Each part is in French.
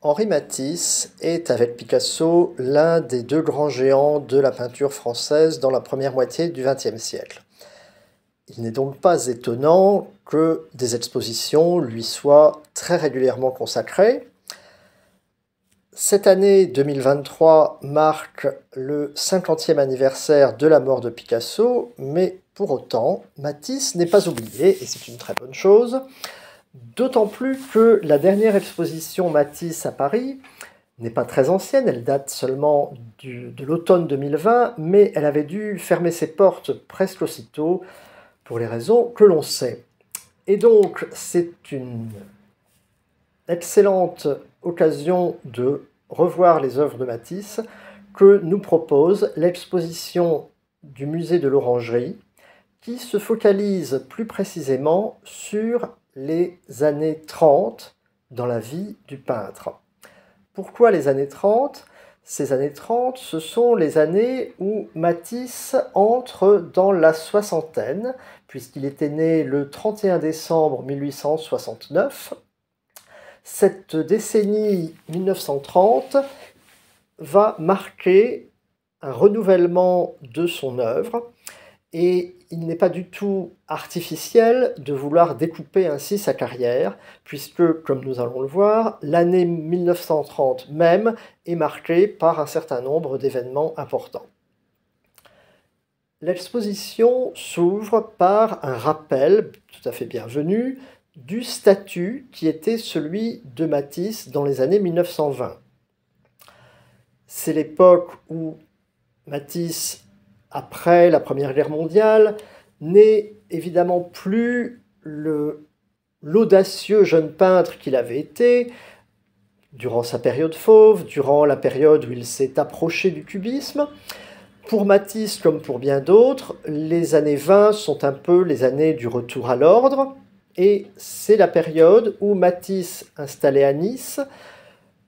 Henri Matisse est, avec Picasso, l'un des deux grands géants de la peinture française dans la première moitié du XXe siècle. Il n'est donc pas étonnant que des expositions lui soient très régulièrement consacrées. Cette année 2023 marque le 50e anniversaire de la mort de Picasso, mais pour autant, Matisse n'est pas oublié, et c'est une très bonne chose. D'autant plus que la dernière exposition Matisse à Paris n'est pas très ancienne, elle date seulement de l'automne 2020, mais elle avait dû fermer ses portes presque aussitôt, pour les raisons que l'on sait. Et donc, c'est une excellente occasion de revoir les œuvres de Matisse que nous propose l'exposition du musée de l'Orangerie, qui se focalise plus précisément sur les années 30 dans la vie du peintre. Pourquoi les années 30 ? Ces années 30, ce sont les années où Matisse entre dans la soixantaine, puisqu'il était né le 31 décembre 1869. Cette décennie 1930 va marquer un renouvellement de son œuvre, et il n'est pas du tout artificiel de vouloir découper ainsi sa carrière, puisque, comme nous allons le voir, l'année 1930 même est marquée par un certain nombre d'événements importants. L'exposition s'ouvre par un rappel, tout à fait bienvenu, du statut qui était celui de Matisse dans les années 1920. C'est l'époque où Matisse, après la Première Guerre mondiale, n'est évidemment plus l'audacieux jeune peintre qu'il avait été durant sa période fauve, durant la période où il s'est approché du cubisme. Pour Matisse, comme pour bien d'autres, les années 20 sont un peu les années du retour à l'ordre, et c'est la période où Matisse, installé à Nice,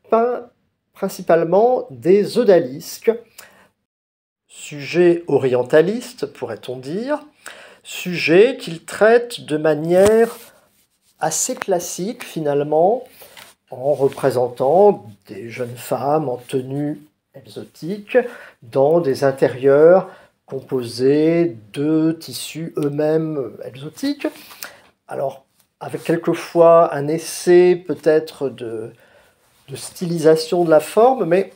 peint principalement des odalisques, sujet orientaliste, pourrait-on dire, sujet qu'il traite de manière assez classique finalement, en représentant des jeunes femmes en tenue exotique dans des intérieurs composés de tissus eux-mêmes exotiques. Alors, avec quelquefois un essai peut-être de stylisation de la forme, mais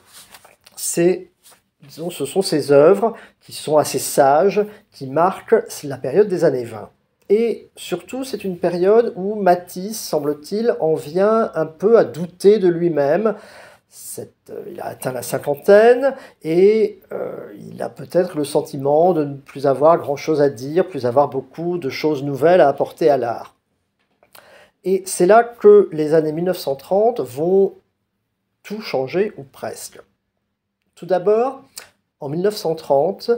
disons, ce sont ces œuvres qui sont assez sages, qui marquent la période des années 20. Et surtout, c'est une période où Matisse, semble-t-il, en vient un peu à douter de lui-même. Il a atteint la cinquantaine et il a peut-être le sentiment de ne plus avoir grand-chose à dire, plus avoir beaucoup de choses nouvelles à apporter à l'art. Et c'est là que les années 1930 vont tout changer, ou presque. Tout d'abord, en 1930,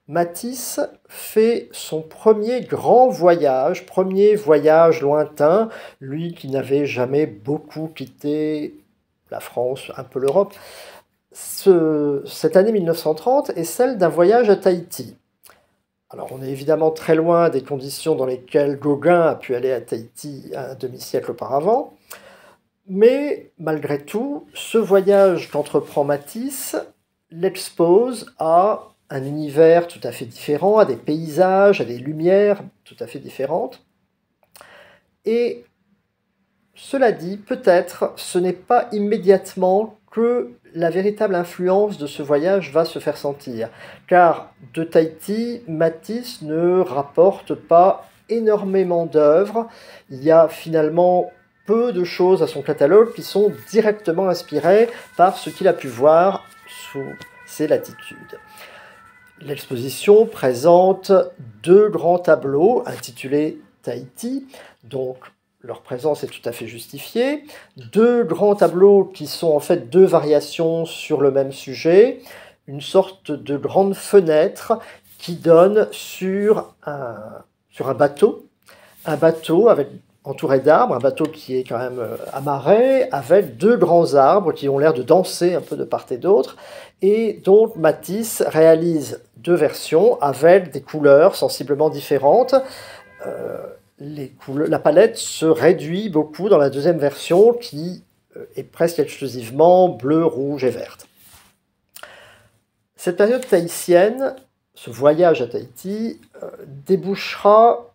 Matisse fait son premier grand voyage, premier voyage lointain, lui qui n'avait jamais beaucoup quitté la France, un peu l'Europe. Cette année 1930 est celle d'un voyage à Tahiti. Alors on est évidemment très loin des conditions dans lesquelles Gauguin a pu aller à Tahiti un demi-siècle auparavant, mais malgré tout, ce voyage qu'entreprend Matisse l'expose à un univers tout à fait différent, à des paysages, à des lumières tout à fait différentes. Et cela dit, peut-être ce n'est pas immédiatement que la véritable influence de ce voyage va se faire sentir. Car de Tahiti, Matisse ne rapporte pas énormément d'œuvres. Il y a finalement peu de choses à son catalogue qui sont directement inspirées par ce qu'il a pu voir sous ses latitudes. L'exposition présente deux grands tableaux intitulés Tahiti, donc leur présence est tout à fait justifiée. Deux grands tableaux qui sont en fait deux variations sur le même sujet, une sorte de grande fenêtre qui donne sur un bateau entouré d'arbres, un bateau qui est quand même amarré, avec deux grands arbres qui ont l'air de danser un peu de part et d'autre, et donc Matisse réalise deux versions avec des couleurs sensiblement différentes. La palette se réduit beaucoup dans la deuxième version qui est presque exclusivement bleue, rouge et verte. Cette période tahitienne, ce voyage à Tahiti, débouchera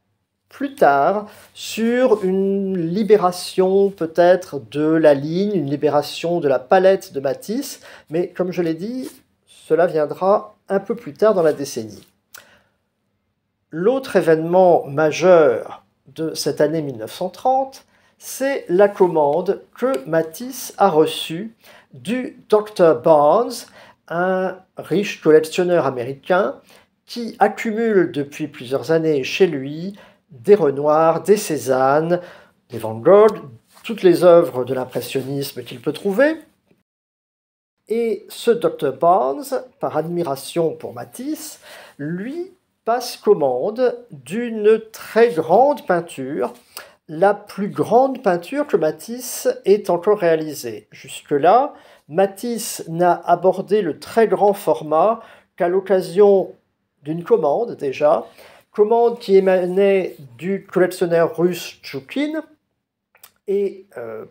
plus tard sur une libération peut-être de la ligne, une libération de la palette de Matisse, mais comme je l'ai dit, cela viendra un peu plus tard dans la décennie. L'autre événement majeur de cette année 1930, c'est la commande que Matisse a reçue du Dr. Barnes, un riche collectionneur américain qui accumule depuis plusieurs années chez lui des Renoirs, des Cézanne, des Van Gogh, toutes les œuvres de l'impressionnisme qu'il peut trouver. Et ce Dr. Barnes, par admiration pour Matisse, lui passe commande d'une très grande peinture, la plus grande peinture que Matisse ait encore réalisée. Jusque-là, Matisse n'a abordé le très grand format qu'à l'occasion d'une commande déjà, commande qui émanait du collectionneur russe Tchoukine. Et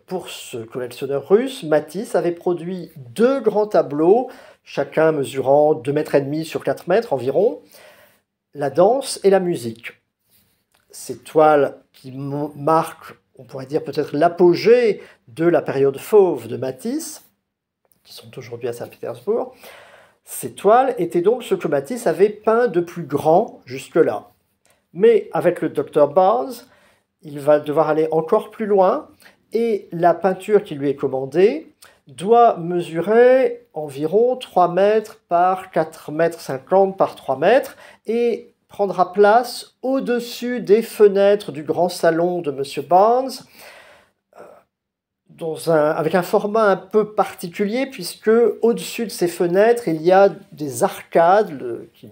pour ce collectionneur russe, Matisse avait produit 2 grands tableaux, chacun mesurant 2,5 m sur 4 mètres environ, la danse et la musique. Ces toiles qui marquent, on pourrait dire peut-être l'apogée de la période fauve de Matisse, qui sont aujourd'hui à Saint-Pétersbourg, ces toiles étaient donc ce que Matisse avait peint de plus grand jusque-là. Mais avec le Dr. Barnes, il va devoir aller encore plus loin et la peinture qui lui est commandée doit mesurer environ 3 mètres par 4,50 mètres par 3 mètres et prendra place au-dessus des fenêtres du grand salon de M. Barnes, avec un format un peu particulier, puisque au-dessus de ces fenêtres, il y a des arcades qui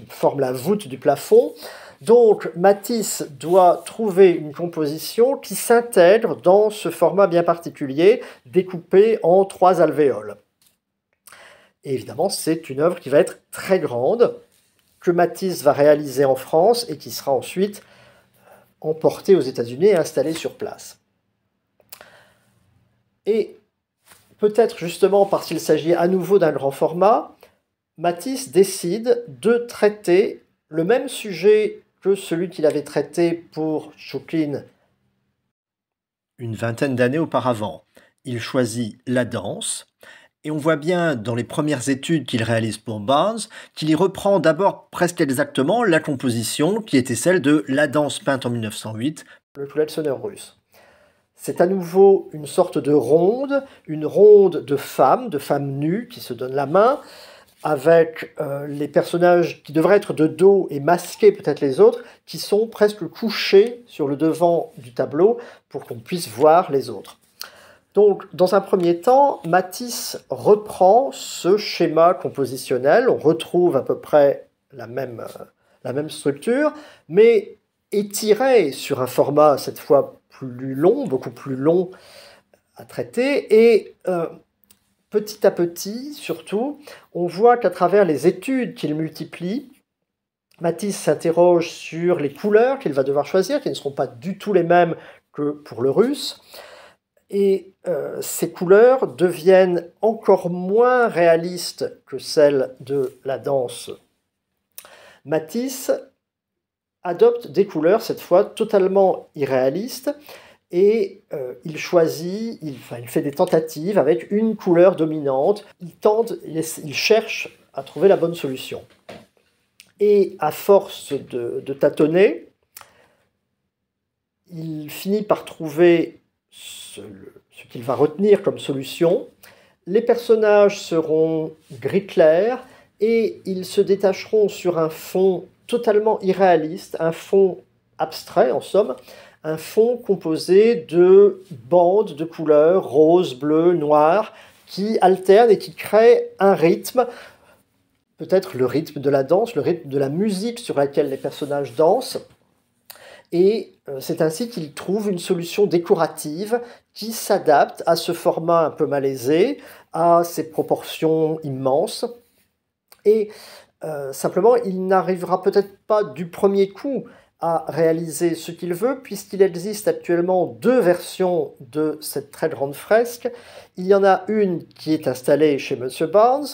forment la voûte du plafond. Donc Matisse doit trouver une composition qui s'intègre dans ce format bien particulier, découpé en 3 alvéoles. Et évidemment, c'est une œuvre qui va être très grande, que Matisse va réaliser en France et qui sera ensuite emportée aux États-Unis et installée sur place. Et peut-être justement parce qu'il s'agit à nouveau d'un grand format, Matisse décide de traiter le même sujet que celui qu'il avait traité pour Tchoukine une vingtaine d'années auparavant. Il choisit la danse, et on voit bien dans les premières études qu'il réalise pour Barnes qu'il y reprend d'abord presque exactement la composition qui était celle de La danse peinte en 1908, le collectionneur russe. C'est à nouveau une sorte de ronde, une ronde de femmes nues qui se donnent la main, avec les personnages qui devraient être de dos et masquer peut-être les autres, qui sont presque couchés sur le devant du tableau pour qu'on puisse voir les autres. Donc, dans un premier temps, Matisse reprend ce schéma compositionnel, on retrouve à peu près la même structure, mais étiré sur un format cette fois plus long, beaucoup plus long à traiter, et petit à petit, surtout, on voit qu'à travers les études qu'il multiplie, Matisse s'interroge sur les couleurs qu'il va devoir choisir, qui ne seront pas du tout les mêmes que pour le russe, et ces couleurs deviennent encore moins réalistes que celles de la danse. Matisse adopte des couleurs, cette fois, totalement irréalistes, et il choisit, il fait des tentatives avec une couleur dominante, il cherche à trouver la bonne solution. Et à force de tâtonner, il finit par trouver ce qu'il va retenir comme solution. Les personnages seront gris clair et ils se détacheront sur un fond totalement irréaliste, un fond abstrait en somme, un fond composé de bandes de couleurs rose, bleu, noir, qui alternent et qui créent un rythme, peut-être le rythme de la danse, le rythme de la musique sur laquelle les personnages dansent. Et c'est ainsi qu'il trouve une solution décorative qui s'adapte à ce format un peu malaisé, à ses proportions immenses. Et simplement, il n'arrivera peut-être pas du premier coup à réaliser ce qu'il veut, puisqu'il existe actuellement 2 versions de cette très grande fresque. Il y en a une qui est installée chez Monsieur Barnes,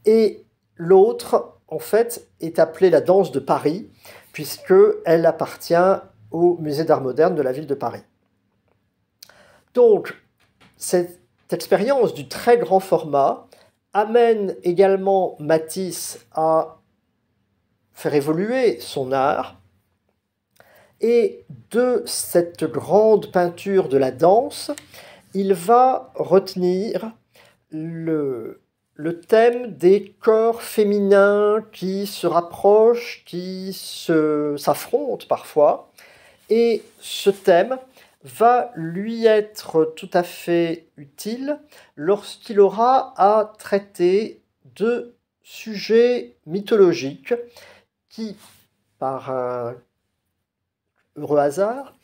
et l'autre, en fait, est appelée la Danse de Paris, puisqu'elle appartient au Musée d'Art moderne de la ville de Paris. Donc, cette expérience du très grand format amène également Matisse à faire évoluer son art, et de cette grande peinture de la danse, il va retenir le thème des corps féminins qui se rapprochent, qui s'affrontent parfois, et ce thème va lui être tout à fait utile lorsqu'il aura à traiter de sujets mythologiques qui, par un heureux hasard,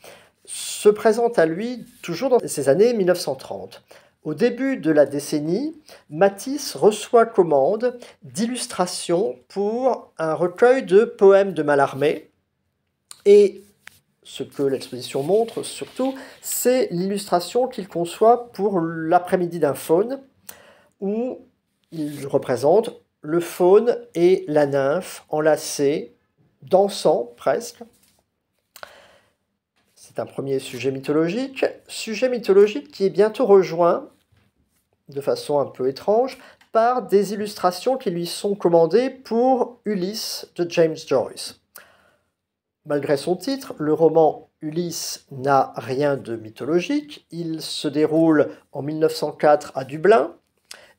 se présentent à lui toujours dans ces années 1930. Au début de la décennie, Matisse reçoit commande d'illustrations pour un recueil de poèmes de Mallarmé, et ce que l'exposition montre surtout, c'est l'illustration qu'il conçoit pour l'après-midi d'un faune, où il représente le faune et la nymphe enlacés, dansant presque. C'est un premier sujet mythologique qui est bientôt rejoint, de façon un peu étrange, par des illustrations qui lui sont commandées pour Ulysse de James Joyce. Malgré son titre, le roman Ulysse n'a rien de mythologique. Il se déroule en 1904 à Dublin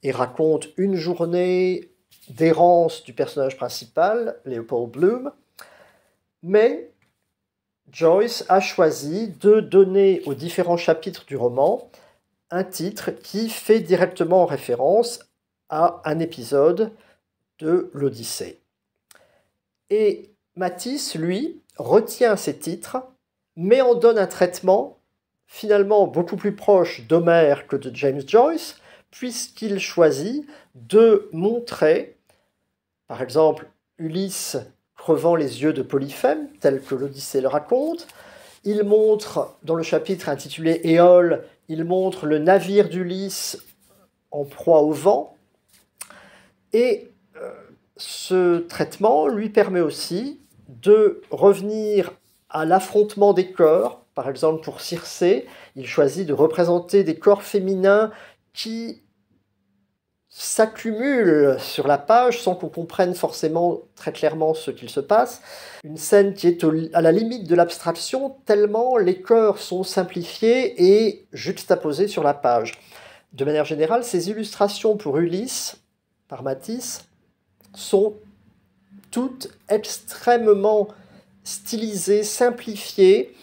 et raconte une journée d'errance du personnage principal, Leopold Bloom. Mais Joyce a choisi de donner aux différents chapitres du roman un titre qui fait directement référence à un épisode de l'Odyssée. Et Matisse, lui, retient ces titres, mais en donne un traitement finalement beaucoup plus proche d'Homère que de James Joyce, puisqu'il choisit de montrer, par exemple, Ulysse crevant les yeux de Polyphème, tel que l'Odyssée le raconte. Il montre, dans le chapitre intitulé Éole, il montre le navire d'Ulysse en proie au vent. Et ce traitement lui permet aussi de revenir à l'affrontement des corps. Par exemple, pour Circé, il choisit de représenter des corps féminins qui s'accumulent sur la page sans qu'on comprenne forcément très clairement ce qu'il se passe. Une scène qui est à la limite de l'abstraction, tellement les corps sont simplifiés et juxtaposés sur la page. De manière générale, ces illustrations pour Ulysse, par Matisse, sont toutes extrêmement stylisées, simplifiées,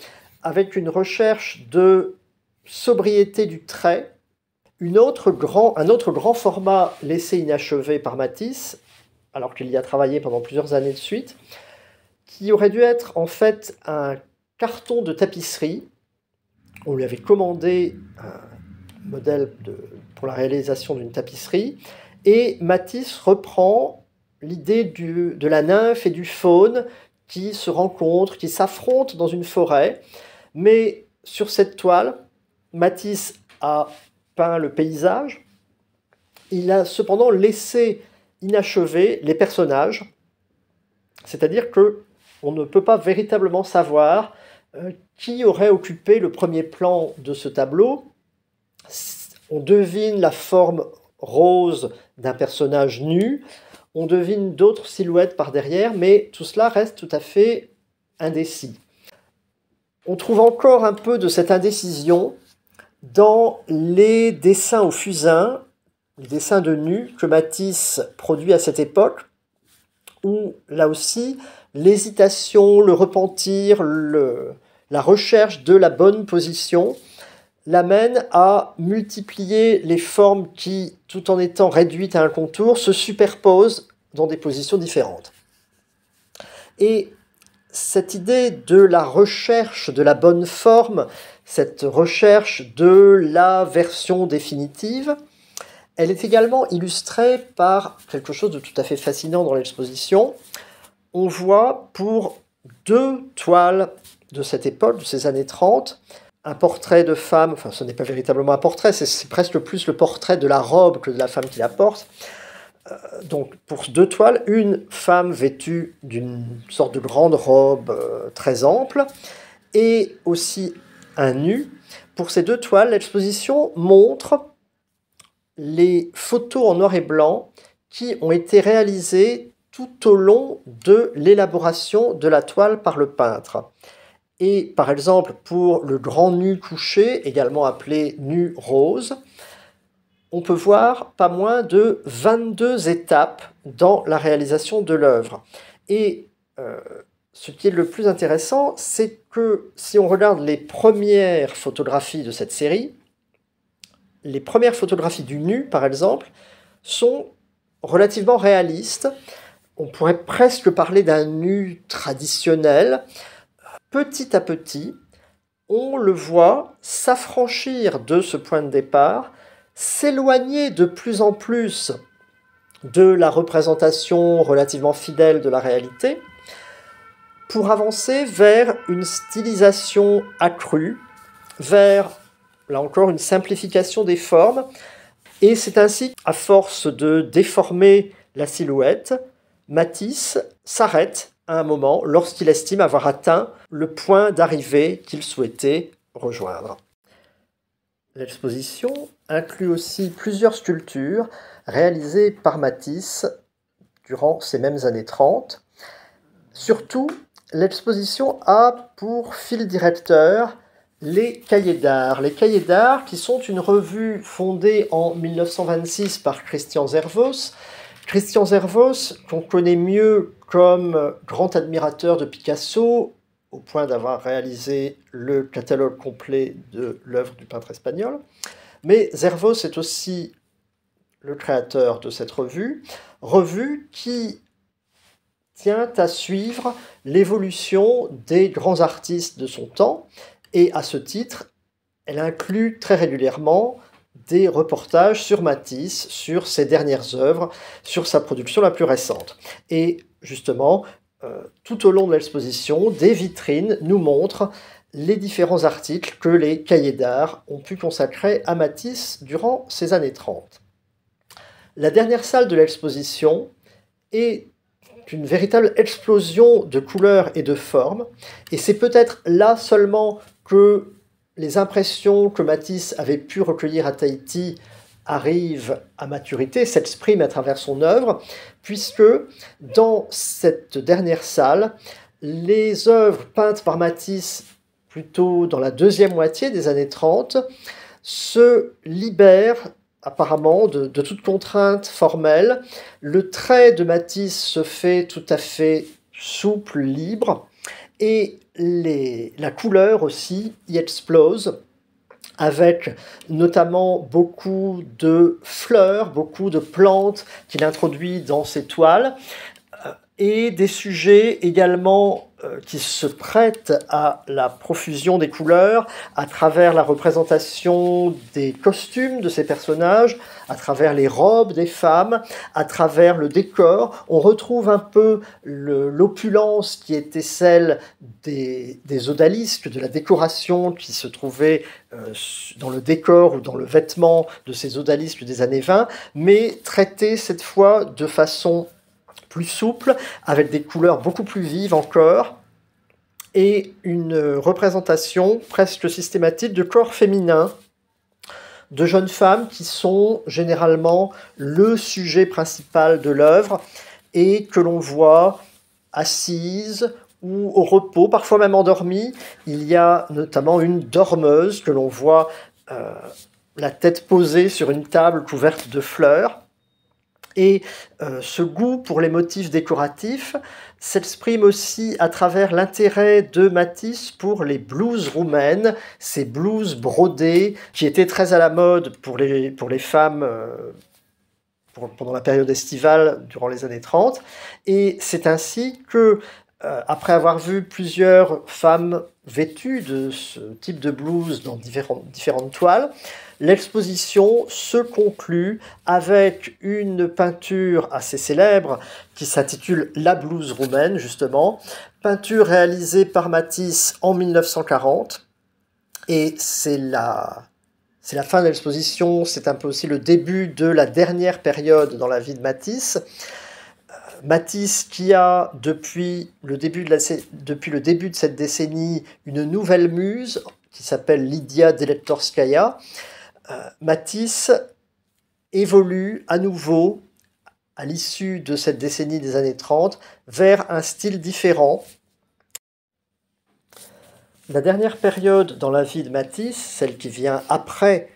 avec une recherche de sobriété du trait. Un autre grand format laissé inachevé par Matisse, alors qu'il y a travaillé pendant plusieurs années de suite, qui aurait dû être en fait un carton de tapisserie. On lui avait commandé un modèle pour la réalisation d'une tapisserie, et Matisse reprend l'idée de la nymphe et du faune qui se rencontrent, qui s'affrontent dans une forêt. Mais sur cette toile, Matisse a peint le paysage. Il a cependant laissé inachevés les personnages, c'est-à-dire qu'on ne peut pas véritablement savoir qui aurait occupé le premier plan de ce tableau. On devine la forme rose d'un personnage nu, on devine d'autres silhouettes par derrière, mais tout cela reste tout à fait indécis. On trouve encore un peu de cette indécision dans les dessins au fusain, les dessins de nus que Matisse produit à cette époque, où là aussi l'hésitation, le repentir, la recherche de la bonne position l'amène à multiplier les formes qui, tout en étant réduites à un contour, se superposent dans des positions différentes. Et cette idée de la recherche de la bonne forme, cette recherche de la version définitive, elle est également illustrée par quelque chose de tout à fait fascinant dans l'exposition. On voit, pour deux toiles de cette époque, de ces années 30. Un portrait de femme, enfin ce n'est pas véritablement un portrait, c'est presque plus le portrait de la robe que de la femme qui la porte. Donc pour deux toiles, une femme vêtue d'une sorte de grande robe très ample, et aussi un nu. Pour ces deux toiles, l'exposition montre les photos en noir et blanc qui ont été réalisées tout au long de l'élaboration de la toile par le peintre. Et par exemple, pour le grand nu couché, également appelé nu rose, on peut voir pas moins de 22 étapes dans la réalisation de l'œuvre. Et ce qui est le plus intéressant, c'est que si on regarde les premières photographies de cette série, les premières photographies du nu, par exemple, sont relativement réalistes. On pourrait presque parler d'un nu traditionnel. Petit à petit, on le voit s'affranchir de ce point de départ, s'éloigner de plus en plus de la représentation relativement fidèle de la réalité, pour avancer vers une stylisation accrue, vers, là encore, une simplification des formes. Et c'est ainsi qu'à force de déformer la silhouette, Matisse s'arrête à un moment lorsqu'il estime avoir atteint le point d'arrivée qu'il souhaitait rejoindre. L'exposition inclut aussi plusieurs sculptures réalisées par Matisse durant ces mêmes années 30. Surtout, l'exposition a pour fil directeur les Cahiers d'art. Les Cahiers d'art qui sont une revue fondée en 1926 par Christian Zervos. Christian Zervos, qu'on connaît mieux comme grand admirateur de Picasso, au point d'avoir réalisé le catalogue complet de l'œuvre du peintre espagnol. Mais Zervos est aussi le créateur de cette revue qui tient à suivre l'évolution des grands artistes de son temps, et à ce titre, elle inclut très régulièrement des reportages sur Matisse, sur ses dernières œuvres, sur sa production la plus récente. Et justement, tout au long de l'exposition, des vitrines nous montrent les différents articles que les Cahiers d'art ont pu consacrer à Matisse durant ces années 30. La dernière salle de l'exposition est une véritable explosion de couleurs et de formes, et c'est peut-être là seulement que les impressions que Matisse avait pu recueillir à Tahiti arrivent à maturité, s'expriment à travers son œuvre, puisque dans cette dernière salle, les œuvres peintes par Matisse plutôt dans la deuxième moitié des années 30 se libèrent apparemment de toute contrainte formelle. Le trait de Matisse se fait tout à fait souple, libre, et la couleur aussi y explose, avec notamment beaucoup de fleurs, beaucoup de plantes qu'il introduit dans ses toiles, et des sujets également qui se prêtent à la profusion des couleurs à travers la représentation des costumes de ces personnages, à travers les robes des femmes, à travers le décor. On retrouve un peu l'opulence qui était celle des odalisques, de la décoration qui se trouvait dans le décor ou dans le vêtement de ces odalisques des années 20, mais traitée cette fois de façon plus souple, avec des couleurs beaucoup plus vives encore, et une représentation presque systématique de corps féminin, de jeunes femmes qui sont généralement le sujet principal de l'œuvre, et que l'on voit assises ou au repos, parfois même endormies. Il y a notamment une dormeuse que l'on voit la tête posée sur une table couverte de fleurs. Et ce goût pour les motifs décoratifs s'exprime aussi à travers l'intérêt de Matisse pour les blouses roumaines, ces blouses brodées qui étaient très à la mode pour les femmes pendant la période estivale durant les années 30. Et c'est ainsi que Après avoir vu plusieurs femmes vêtues de ce type de blouse dans différentes toiles, l'exposition se conclut avec une peinture assez célèbre qui s'intitule La blouse roumaine, justement, peinture réalisée par Matisse en 1940, et c'est la fin de l'exposition, c'est un peu aussi le début de la dernière période dans la vie de Matisse. Matisse qui a, depuis le début de cette décennie, une nouvelle muse qui s'appelle Lydia Delettorskaya. Matisse évolue à nouveau, à l'issue de cette décennie des années 30, vers un style différent. La dernière période dans la vie de Matisse, celle qui vient après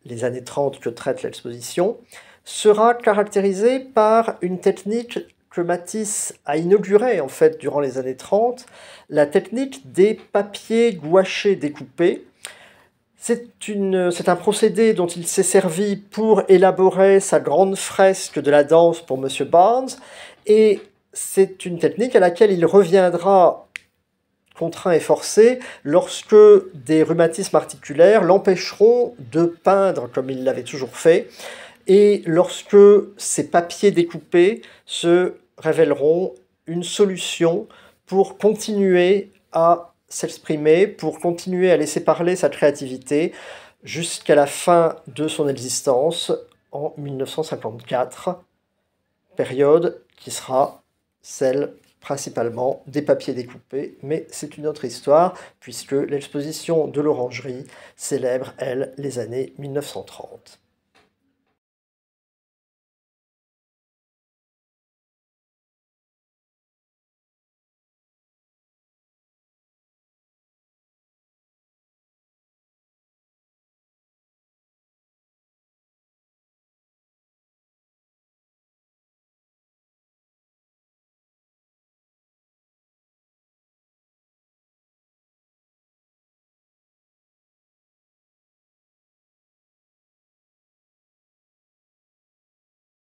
les années 30 que traite l'exposition, sera caractérisée par une technique que Matisse a inaugurée en fait durant les années 30, la technique des papiers gouachés découpés. C'est un procédé dont il s'est servi pour élaborer sa grande fresque de la danse pour Monsieur Barnes, et c'est une technique à laquelle il reviendra contraint et forcé lorsque des rhumatismes articulaires l'empêcheront de peindre comme il l'avait toujours fait, et lorsque ces papiers découpés se révéleront une solution pour continuer à s'exprimer, pour continuer à laisser parler sa créativité jusqu'à la fin de son existence en 1954, période qui sera celle principalement des papiers découpés, mais c'est une autre histoire puisque l'exposition de l'Orangerie célèbre, elle, les années 1930.